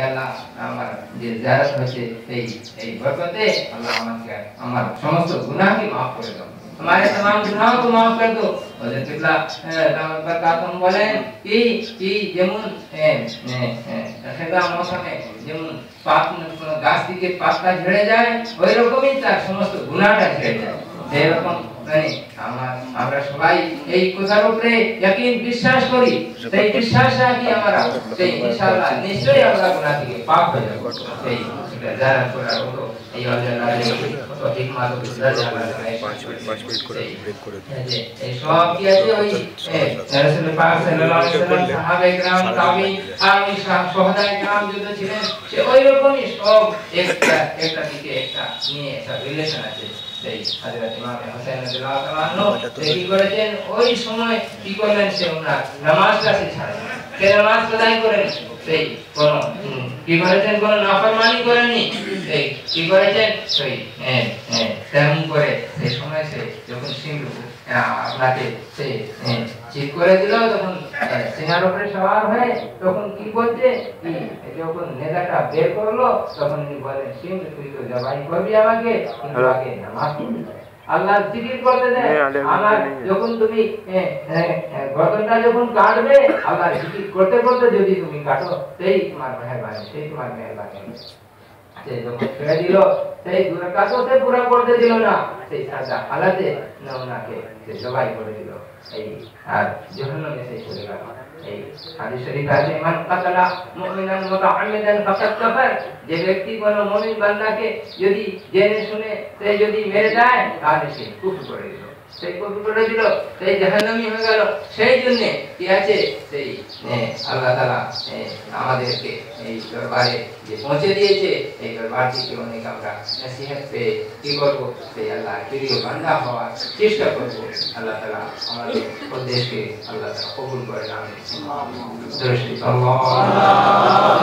আল্লাহ আমার যে জিয়ারত হয়েছে এই বরকতে আল্লাহ আমাকে আমার সমস্ত গুনাহকে maaf করে দাও हमारे तमाम गुनाहों को माफ कर दो हजरत किबला रहमत बरकातुम बोलें कि যেমন খেদা মৌসুমে যেমন গাছ থেকে পাতা ঝরে যায় ওই রকমই তার সমস্ত গুনাহটা ঝরে যায় এরকম মানে আমরা সবাই এই কথার উপরে ইয়াকিন বিশ্বাস করি সেই বিশ্বাস রাখি আমরা সেই ইনশাআল্লাহ নিশ্চয়ই আমরা গুনাহ থেকে পাক হয়ে যাব সেই যারা করার হলো এই আল্লাহর কত হিকমত ও বিদ্যা আমরা 5 মিনিট করে ব্রেক করে দিই এই সব কি আছে ওই রাসূল পাক সাল্লাল্লাহু আলাইহি ওয়াসাল্লাম সাহাবায়ে کرام তাবিঈন আর ওই শহদায়ে کرام যত ছিলেন সে ওই রকমই সব একটা থেকে একটা নিয়ে একটা রিলেশন আছে সেই হযরত ইমাম হোসেন রাদিয়াল্লাহু তাআলা আনহু কি করেছেন ওই সময় কি করলেন সে ওনার নামাজটা ছাড়লেন সে নামাজ আদায় করেন সেই কোন কি করেছেন কোন নাফরমানি করেননি সেই কি করেছেন সেই তেমন করে সেই সময় সে যখন সিংহ আপনাকে সে ঠিক করে দিল তখন সিংহার উপরে সওয়ার হয়ে তখন কি বলছে কি যখন নেজাটা বের করলো তখন উনি বলেন সিংহ তুই তো জবাই করবি আমাকে কিন্তু আগে নামাজ পড়বি আল্লাহ জিকির করতে দেয় আমার যখন তুমি গর্দনটা যখন কাটবে আল্লাহ জিকির করতে করতে যদি তুমি কাটো সেই তোমার মেহেরবানি সেই তোমার মেহেরবানি সে যখন ছেড়ে দিল সেই দুরাকাতও সে পুরা করতে দিল না সেই সাজা হালাতে না ওনাকে সে জবাই করে দিল এই আর জাহান্নামে সে চলে গেল এই হাদিস শরীফ আছে মান কাতালা মুমিনান মুতাআম্মিদান ফাকাদ কাফার যে ব্যক্তি কোন মুমিন বান্দাকে যদি জেনে শুনে সে যদি মেরে দেয় তাহলে সে কুফর করে দিল সেই কুফর করে দিল সেই জাহান্নামী হয়ে গেল সেই জন্য কি আছে সেই আল্লাহ তাআলা আমাদেরকে এই দরবারে যে পৌঁছে দিয়েছে এই দরবার থেকে অনেক আমরা নসিহত পে কি করব সেই আল্লাহর প্রিয় বান্দা হওয়ার চেষ্টা করব আল্লাহ তাআলা আমাদের উপদেশকে আল্লাহ তাআলা কবুল করে নেন দরুদ আল্লাহ